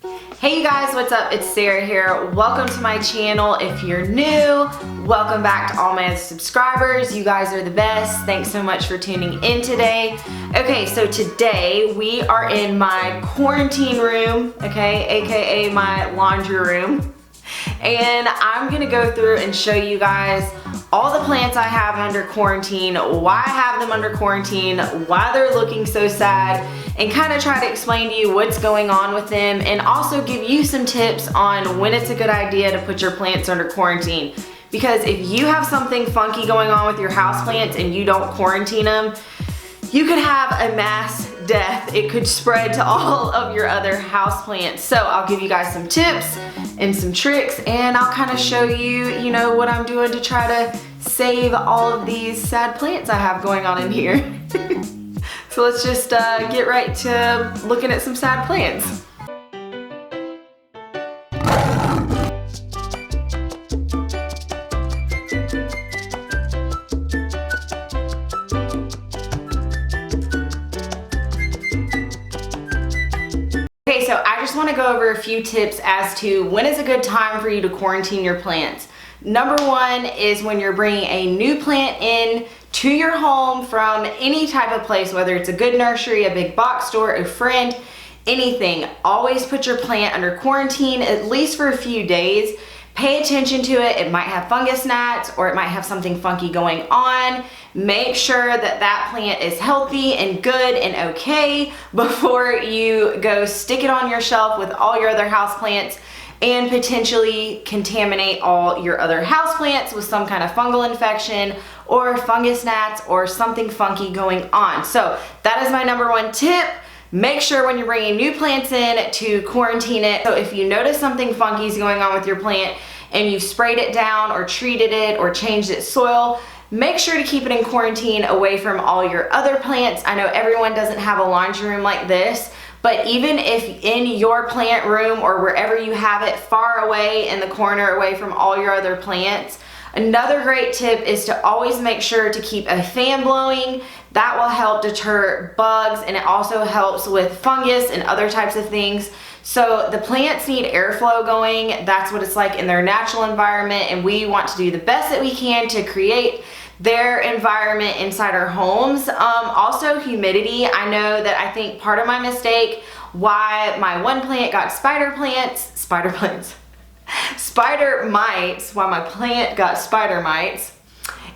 Hey you guys, what's up? It's Sarah here. Welcome to my channel. If you're new, welcome back to all my other subscribers. You guys are the best. Thanks so much for tuning in today. Okay, so today we are in my quarantine room, okay, aka my laundry room. And I'm gonna go through and show you guys all the plants I have under quarantine, why I have them under quarantine, why they're looking so sad, and kind of try to explain to you what's going on with them, and also give you some tips on when it's a good idea to put your plants under quarantine. Because if you have something funky going on with your houseplants and you don't quarantine them, you could have a mass death. It could spread to all of your other houseplants. So I'll give you guys some tips and some tricks, and I'll kind of show you, what I'm doing to try to save all of these sad plants I have going on in here. So let's just get right to looking at some sad plants. Okay, so I just want to go over a few tips as to when is a good time for you to quarantine your plants. Number one is when you're bringing a new plant in to your home from any type of place, whether it's a good nursery, a big box store, a friend, anything. Always put your plant under quarantine at least for a few days. Pay attention to it. It might have fungus gnats or it might have something funky going on. Make sure that that plant is healthy and good and okay before you go stick it on your shelf with all your other houseplants and potentially contaminate all your other houseplants with some kind of fungal infection or fungus gnats or something funky going on. So that is my number one tip. Make sure when you're bringing new plants in to quarantine it. So if you notice something funky is going on with your plant and you've sprayed it down or treated it or changed its soil, make sure to keep it in quarantine away from all your other plants. I know everyone doesn't have a laundry room like this, but even if in your plant room or wherever you have it far away in the corner away from all your other plants, another great tip is to always make sure to keep a fan blowing. That will help deter bugs, and it also helps with fungus and other types of things. So the plants need airflow going. That's what it's like in their natural environment, and we want to do the best that we can to create their environment inside our homes. Also humidity. I know that I think part of my mistake why my one plant got spider mites, why my plant got spider mites,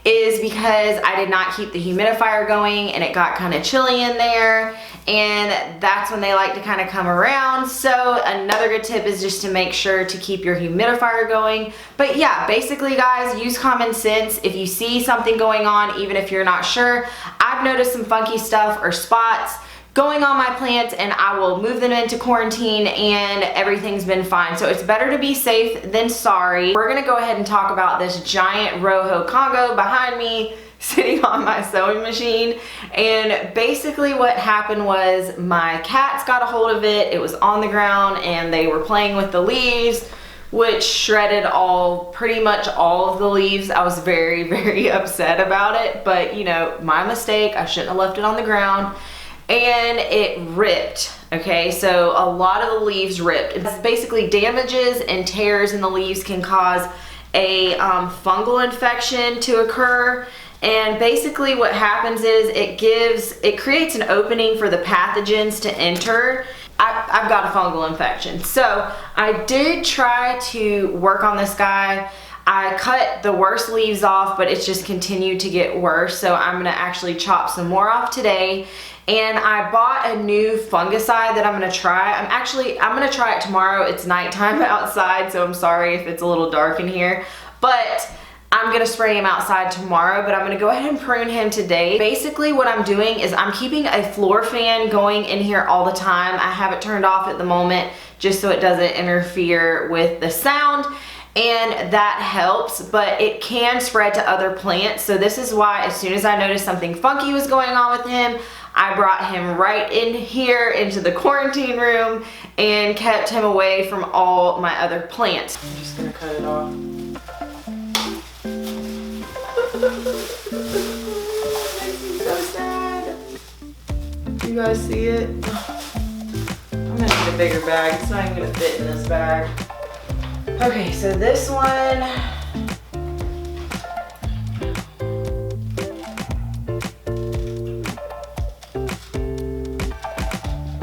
is because I did not keep the humidifier going and it got kind of chilly in there, and that's when they like to kind of come around. So another good tip is just to make sure to keep your humidifier going. But yeah, basically guys, use common sense. If you see something going on, even if you're not sure, I've noticed some funky stuff or spots going on my plants and I will move them into quarantine and everything's been fine. So it's better to be safe than sorry. We're gonna go ahead and talk about this giant Rojo Congo behind me sitting on my sewing machine. And basically what happened was my cats got a hold of it. It was on the ground and they were playing with the leaves, which shredded pretty much all of the leaves. I was very, very upset about it, but my mistake. I shouldn't have left it on the ground. And it ripped. Okay, so a lot of the leaves ripped. It's basically damages and tears in the leaves can cause a fungal infection to occur. And basically what happens is it creates an opening for the pathogens to enter. I've got a fungal infection. So I did try to work on this guy. I cut the worst leaves off, but it's just continued to get worse. So I'm gonna actually chop some more off today. And I bought a new fungicide that I'm gonna try. I'm gonna try it tomorrow. It's nighttime outside, so I'm sorry if it's a little dark in here. But I'm gonna spray him outside tomorrow, but I'm gonna go ahead and prune him today. Basically what I'm doing is I'm keeping a floor fan going in here all the time. I have it turned off at the moment just so it doesn't interfere with the sound. And that helps, but it can spread to other plants. So this is why as soon as I noticed something funky was going on with him, I brought him right in here into the quarantine room and kept him away from all my other plants. I'm just gonna cut it off. Makes me so sad. You guys see it? I'm gonna need a bigger bag. It's not even gonna fit in this bag. Okay, so this one,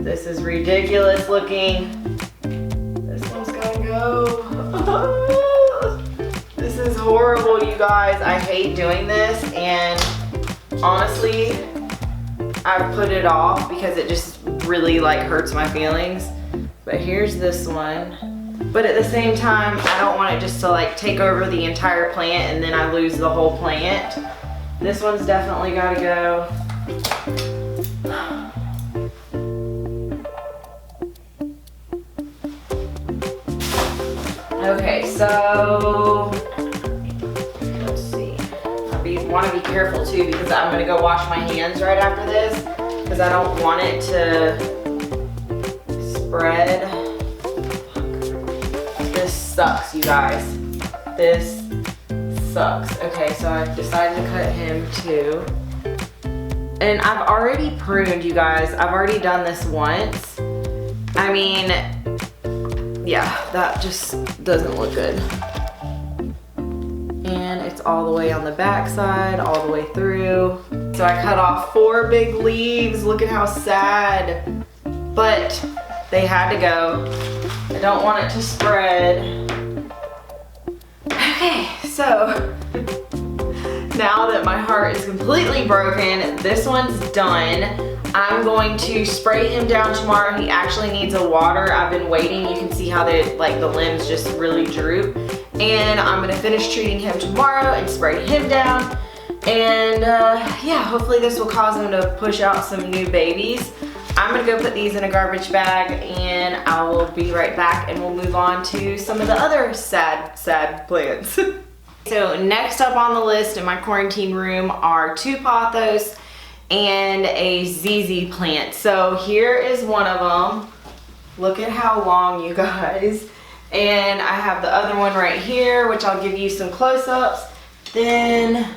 this is ridiculous looking. This one's gonna go. This is horrible, you guys. I hate doing this, and honestly, I've put it off because it just really like hurts my feelings. But here's this one. But at the same time, I don't want it just to like take over the entire plant and then I lose the whole plant. This one's definitely gotta go. Okay, so let's see. I want to be careful too because I'm gonna go wash my hands right after this because I don't want it to spread. This sucks, you guys. This sucks. Okay, so I've decided to cut him too. And I've already pruned, you guys. I've already done this once. I mean, yeah, that just doesn't look good. And it's all the way on the back side, all the way through. So I cut off 4 big leaves. Look at how sad. But they had to go. I don't want it to spread. Okay, so now that my heart is completely broken, this one's done. I'm going to spray him down tomorrow. He actually needs a water. I've been waiting. You can see how the limbs just really droop. And I'm gonna finish treating him tomorrow and spray him down. And yeah, hopefully this will cause him to push out some new babies. I'm gonna go put these in a garbage bag and I will be right back and we'll move on to some of the other sad plants. So next up on the list in my quarantine room are 2 pothos and a ZZ plant. So here is one of them. Look at how long, you guys. And I have the other one right here, which I'll give you some close-ups. Then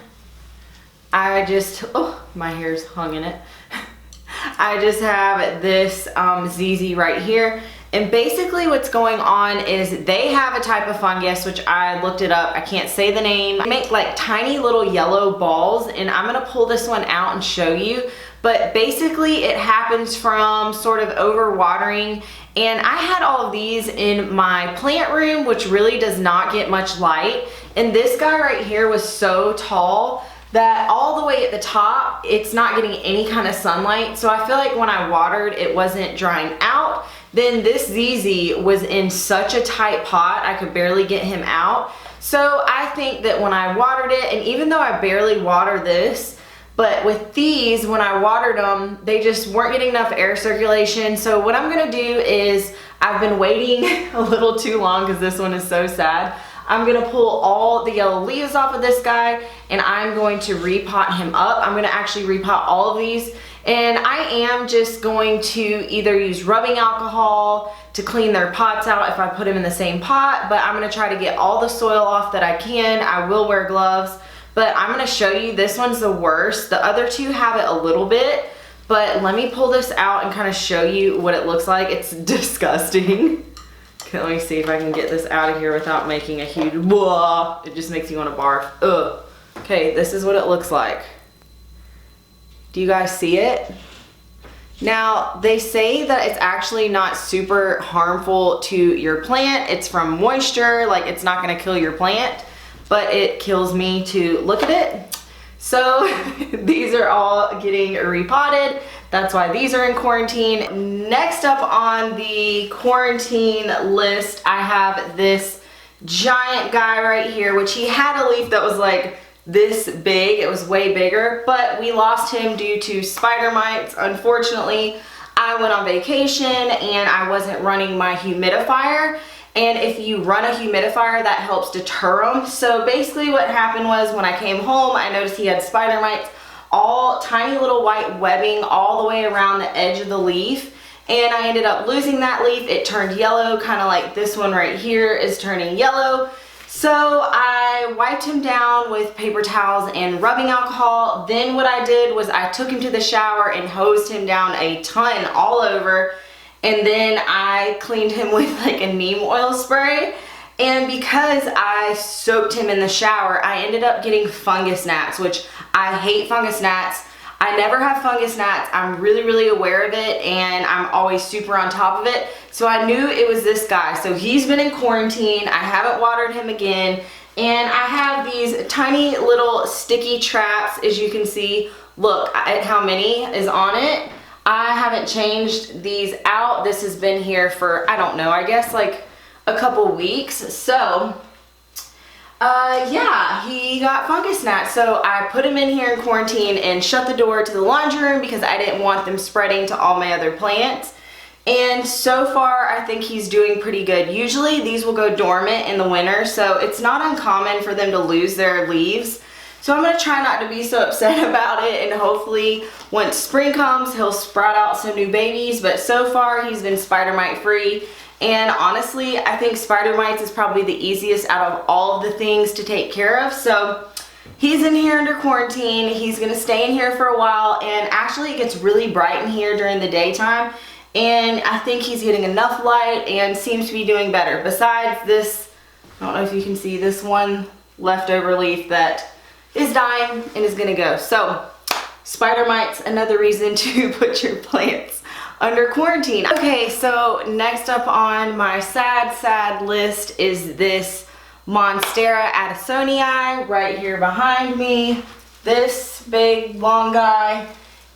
I just, oh, my hair's hung in it. I just have this ZZ right here. And basically what's going on is they have a type of fungus, which I looked it up. I can't say the name. They make like tiny little yellow balls, and I'm gonna pull this one out and show you. But basically it happens from sort of overwatering. And I had all of these in my plant room, which really does not get much light. And this guy right here was so tall that all the way at the top, it's not getting any kind of sunlight. So I feel like when I watered, it wasn't drying out. Then this ZZ was in such a tight pot, I could barely get him out. So I think that when I watered it, and even though I barely water this, but with these, when I watered them, they just weren't getting enough air circulation. So what I'm gonna do is, I've been waiting a little too long because this one is so sad. I'm gonna pull all the yellow leaves off of this guy and I'm going to repot him up. I'm gonna actually repot all of these. And I am just going to either use rubbing alcohol to clean their pots out if I put them in the same pot, but I'm gonna try to get all the soil off that I can. I will wear gloves, but I'm gonna show you, this one's the worst. The other 2 have it a little bit, but let me pull this out and kind of show you what it looks like. It's disgusting. Okay, let me see if I can get this out of here without making a huge blah. It just makes you want to barf. Ugh. Okay, this is what it looks like. Do you guys see it? Now, they say that it's actually not super harmful to your plant. It's from moisture, like it's not gonna kill your plant, but it kills me to look at it. So these are all getting repotted. That's why these are in quarantine. Next up on the quarantine list, I have this giant guy right here, which he had a leaf that was like this big. It was way bigger, but we lost him due to spider mites. Unfortunately, I went on vacation and I wasn't running my humidifier. And if you run a humidifier, that helps deter them. So basically what happened was when I came home, I noticed he had spider mites, all tiny little white webbing all the way around the edge of the leaf. And I ended up losing that leaf. It turned yellow, kind of like this one right here is turning yellow. So I wiped him down with paper towels and rubbing alcohol. Then what I did was I took him to the shower and hosed him down a ton all over. and then I cleaned him with like a neem oil spray. And because I soaked him in the shower, I ended up getting fungus gnats, which I hate fungus gnats. I never have fungus gnats. I'm really, really aware of it, and I'm always super on top of it. So I knew it was this guy. So he's been in quarantine. I haven't watered him again. And I have these tiny little sticky traps, as you can see. Look at how many is on it. I haven't changed these out. This has been here for, I don't know, I guess like a couple weeks. So yeah, he got fungus gnats. So I put him in here in quarantine and shut the door to the laundry room because I didn't want them spreading to all my other plants. And so far, I think he's doing pretty good. Usually these will go dormant in the winter, so it's not uncommon for them to lose their leaves. So I'm gonna try not to be so upset about it, and hopefully once spring comes, he'll sprout out some new babies. But so far, he's been spider mite free. And honestly, I think spider mites is probably the easiest out of all of the things to take care of. So he's in here under quarantine. He's gonna stay in here for a while, and actually it gets really bright in here during the daytime. And I think he's getting enough light and seems to be doing better. Besides this, I don't know if you can see this one leftover leaf that is dying and is gonna go. So spider mites, another reason to put your plants under quarantine. Okay, so next up on my sad list is this Monstera addisonii right here behind me. This big long guy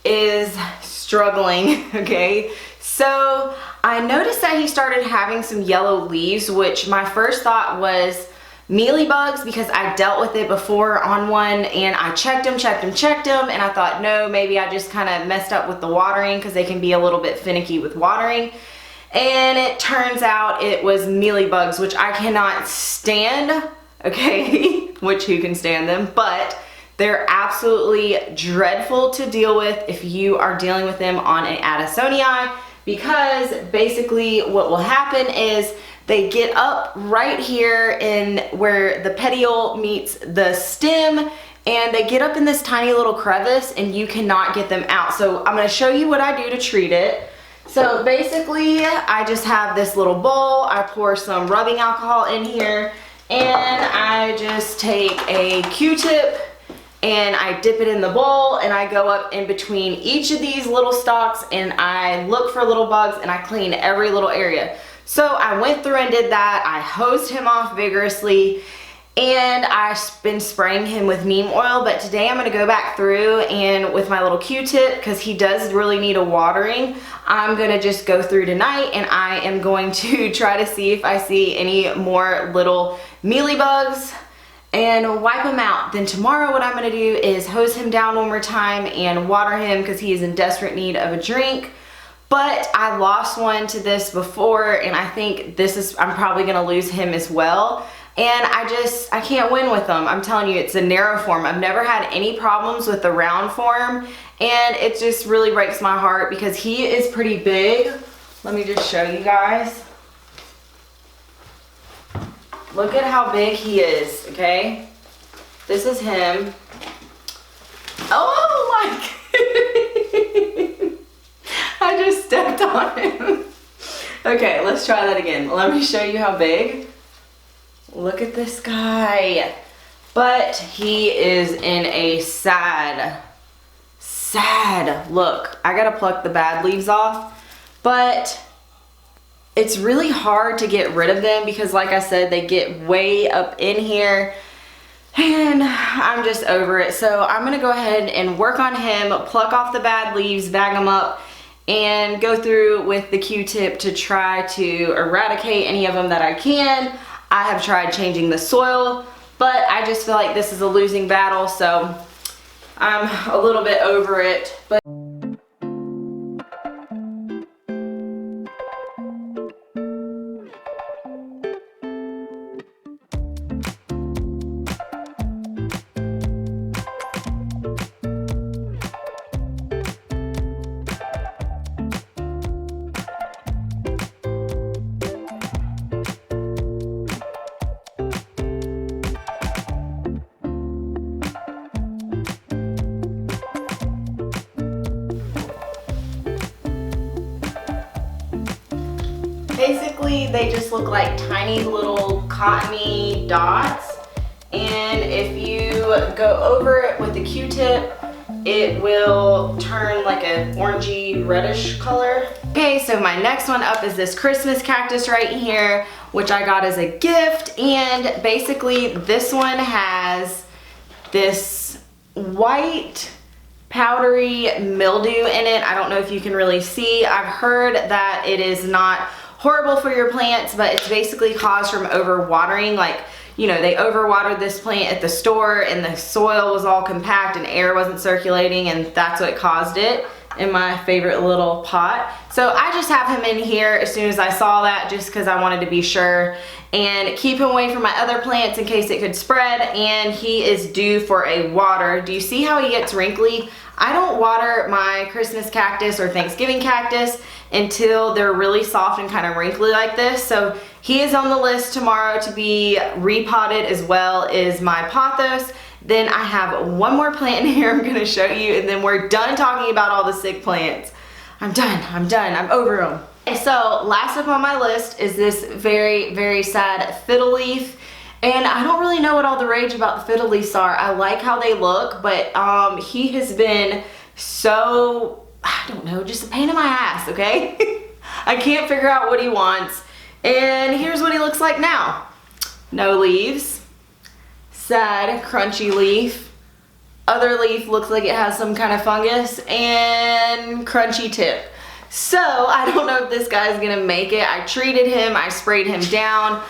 is struggling, okay? So I noticed that he started having some yellow leaves, which my first thought was mealy bugs, because I dealt with it before on one, and I checked them, and I thought, no, maybe I just kind of messed up with the watering, because they can be a little bit finicky with watering. And it turns out it was mealy bugs, which I cannot stand, okay? Which who can stand them? But they're absolutely dreadful to deal with if you are dealing with them on an addisonii, because basically what will happen is they get up right here in where the petiole meets the stem, and they get up in this tiny little crevice, and you cannot get them out. So I'm going to show you what I do to treat it. So basically I just have this little bowl. I pour some rubbing alcohol in here, and I just take a Q-tip and I dip it in the bowl, and I go up in between each of these little stalks, and I look for little bugs, and I clean every little area. So I went through and did that. I hosed him off vigorously, and I've been spraying him with neem oil. But today I'm gonna go back through, and with my little Q-tip, because he does really need a watering, I'm gonna just go through tonight, and I am going to try to see if I see any more little mealy bugs and wipe him out. Then tomorrow what I'm gonna do is hose him down one more time and water him, because he is in desperate need of a drink. But I lost one to this before, and I think this is, I'm probably gonna lose him as well. And I can't win with them. I'm telling you, it's a narrow form. I've never had any problems with the round form, and it just really breaks my heart because he is pretty big. Let me just show you guys. Look at how big he is, okay? This is him. Oh my God. I just stepped on him. Okay, let's try that again. Let me show you how big. Look at this guy. But he is in a sad look. I gotta pluck the bad leaves off, but it's really hard to get rid of them because, like I said, they get way up in here, and I'm just over it. So I'm gonna go ahead and work on him, pluck off the bad leaves, bag them up, and go through with the Q-tip to try to eradicate any of them that I can. I have tried changing the soil, but I just feel like this is a losing battle, so I'm a little bit over it. But basically they just look like tiny little cottony dots. And if you go over it with a Q-tip, it will turn like an orangey reddish color. Okay, so my next one up is this Christmas cactus right here, which I got as a gift. And basically this one has this white powdery mildew in it. I don't know if you can really see. I've heard that it is not horrible for your plants, but it's basically caused from overwatering. Like, you know, they overwatered this plant at the store and the soil was all compact and air wasn't circulating, and that's what caused it in my favorite little pot. So I just have him in here as soon as I saw that, just because I wanted to be sure and keep him away from my other plants in case it could spread. And he is due for a water. Do you see how he gets wrinkly? I don't water my Christmas cactus or Thanksgiving cactus until they're really soft and kind of wrinkly like this. So he is on the list tomorrow to be repotted, as well as my pothos. Then I have one more plant in here I'm gonna show you, and then we're done talking about all the sick plants. I'm done, I'm over them. And so last up on my list is this very, very sad fiddle leaf. And I don't really know what all the rage about the fiddle leaves are. I like how they look, but he has been so, I don't know, just a pain in my ass, okay? I can't figure out what he wants. And here's what he looks like now. No leaves. Sad, crunchy leaf. Other leaf looks like it has some kind of fungus, and crunchy tip. So I don't know if this guy's gonna make it. I treated him, I sprayed him down.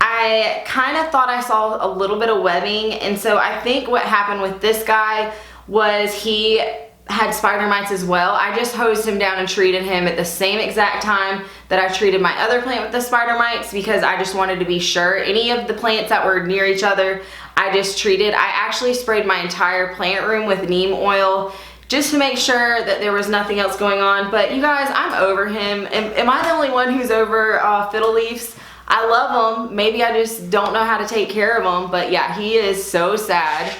I kind of thought I saw a little bit of webbing, and so I think what happened with this guy was he had spider mites as well. I just hosed him down and treated him at the same exact time that I treated my other plant with the spider mites, because I just wanted to be sure. Any of the plants that were near each other, I just treated. I actually sprayed my entire plant room with neem oil just to make sure that there was nothing else going on. But you guys, I'm over him. Am I the only one who's over fiddle leaves? I love them. Maybe I just don't know how to take care of them. But yeah, he is so sad.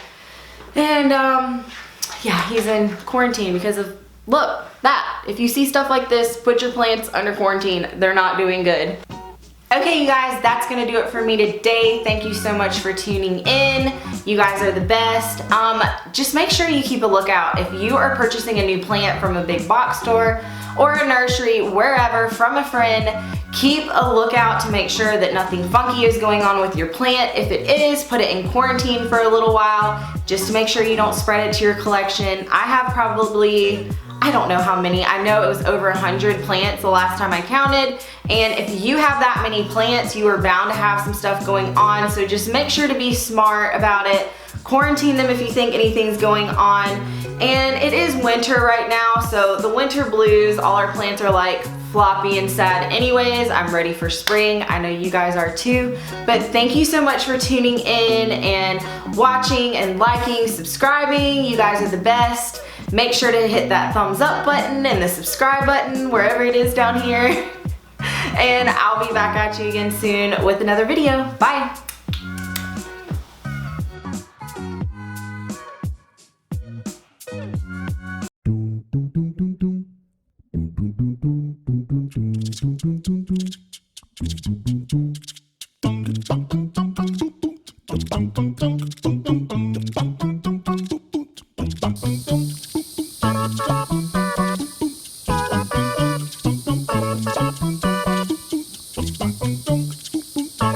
And yeah, he's in quarantine because of, look, that. If you see stuff like this, put your plants under quarantine. They're not doing good. Okay, you guys, that's gonna do it for me today. Thank you so much for tuning in. You guys are the best. Just make sure you keep a lookout. If you are purchasing a new plant from a big box store or a nursery, wherever, from a friend, keep a lookout to make sure that nothing funky is going on with your plant. If it is, put it in quarantine for a little while, just to make sure you don't spread it to your collection. I have probably, I don't know how many. I know it was over 100 plants the last time I counted. And if you have that many plants, you are bound to have some stuff going on. So just make sure to be smart about it. Quarantine them if you think anything's going on. And it is winter right now, so the winter blues, all our plants are like floppy and sad anyways. I'm ready for spring. I know you guys are too. But thank you so much for tuning in and watching and liking, subscribing. You guys are the best. Make sure to hit that thumbs up button and the subscribe button wherever it is down here. And I'll be back at you again soon with another video. Bye.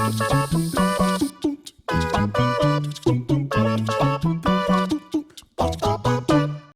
Thank you.